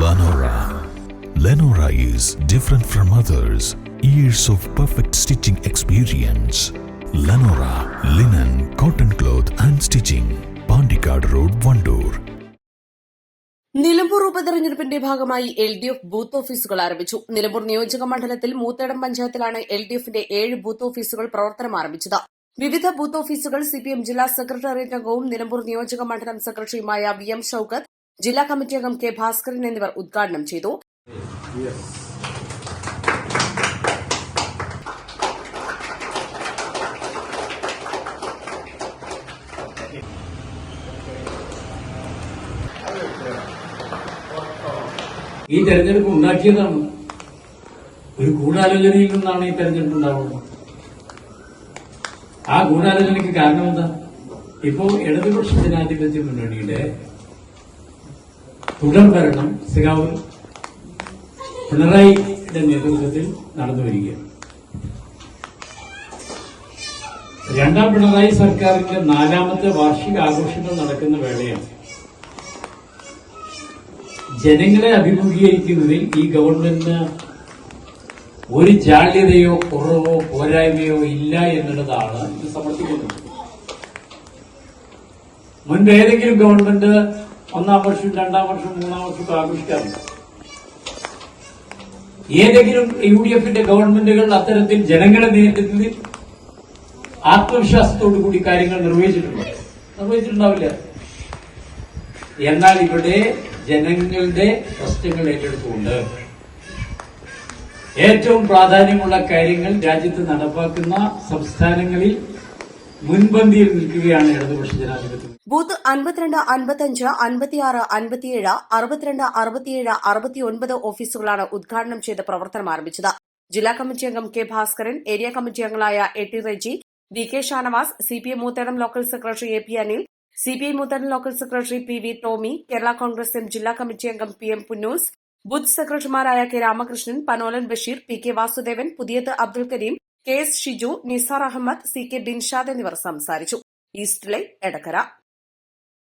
Lenora. Lenora is different from others. Years of perfect stitching experience. Lenora, linen, cotton cloth and stitching. Pandikad Road, Vandoor. Nilambur ഉപതെരഞ്ഞെടുപ്പിന്റെ ഭാഗമായി LDF booth ഓഫീസുകൾ ആരംഭിച്ചു. നിലമ്പൂർ നിയോജക മണ്ഡലത്തിൽ Moothedam പഞ്ചായത്തിലാണ് LDFന്റെ 7 booth ഓഫീസുകൾ പ്രവർത്തനം ആരംഭിച്ചത്. വിവിധ ബൂത്ത് ഓഫീസുകൾ CPM ജില്ലാ സെക്രട്ടേറിയറ്റ് അംഗവും നിലമ്പൂർ നിയോജക മണ്ഡലം സെക്രട്ടറിയുമായ VM ഷൌക്കത്ത്, ജില്ലാ കമ്മിറ്റി അംഗം K ഭാസ്കരൻ എന്നിവർ ഉദ്ഘാടനം ചെയ്തു. ഈ തെരഞ്ഞെടുപ്പ് ഉണ്ടാക്കിയതാണ്. ഒരു ഗൂഢാലോചനയിൽ നിന്നാണ് ഈ തെരഞ്ഞെടുപ്പ് ഉണ്ടാവുന്നത്. ആ ഗൂഢാലോചനയ്ക്ക് കാരണം എന്താ? ഇപ്പോ ഇടതുപക്ഷ ജനാധിപത്യ മുന്നണിയുടെ തുടർ ഭരണം സഖാവ് പിണറായിയുടെ നേതൃത്വത്തിൽ നടന്നു വരികയാണ്. രണ്ടാം പിണറായി സർക്കാരിന്റെ 4ാമത്തെ വാർഷിക ആഘോഷങ്ങൾ നടക്കുന്ന വേളയാണ്. ജനങ്ങളെ അഭിമുഖീകരിക്കുന്നതിൽ ഈ ഗവൺമെന്റിന് ഒരു ജാള്യതയോ കുറവോ പോരായ്മയോ ഇല്ല എന്നുള്ളതാണ് ഇത് സമർത്ഥിക്കുന്നത്. മുൻപ് ഏതെങ്കിലും ഗവൺമെന്റ് 1ാം വർഷം 2ാം വർഷം 3ാം വർഷം ആഘോഷിക്കാറുണ്ട്. ഏതെങ്കിലും UDFന്റെ ഗവൺമെന്റുകൾ അത്തരത്തിൽ ജനങ്ങളെ നേരിടുന്നതിൽ ആത്മവിശ്വാസത്തോടുകൂടി കാര്യങ്ങൾ നിർവഹിച്ചിട്ടുണ്ടാവില്ല. എന്നാൽ ഇവിടെ ജനങ്ങളുടെ പ്രശ്നങ്ങൾ ഏറ്റെടുത്തുകൊണ്ട് ഏറ്റവും പ്രാധാന്യമുള്ള കാര്യങ്ങൾ രാജ്യത്ത് നടപ്പാക്കുന്ന സംസ്ഥാനങ്ങളിൽ മുൻപന്തിയിൽ നിൽക്കുകയാണ് ഇടതുപക്ഷ ജനാധിപത്യം. ബൂത്ത് 52, 55, 56, 57, 62, 67, 69 ഓഫീസുകളാണ് ഉദ്ഘാടനം ചെയ്ത് പ്രവർത്തനം ആരംഭിച്ചത്. ജില്ലാ കമ്മിറ്റി അംഗം K ഭാസ്കരൻ, ഏരിയ കമ്മിറ്റി അംഗങ്ങളായ AT Reji, DK Shanavas, CPM Moothedam local secretary AP Anil, CPI Moothedam local secretary PV Tomy, Kerala Congress M ജില്ലാ കമ്മിറ്റി അംഗം PM പുന്നൂസ്, ബൂത്ത് സെക്രട്ടറിമാരായ K Ramakrishnan, Panolan Basheer, PK Vasudevan, Puthiyath Abdul Kareem, KS Shiju, Nisar Ahammed, CK Binshad എന്നിവർ സംസാരിച്ചു. East live Edakkara.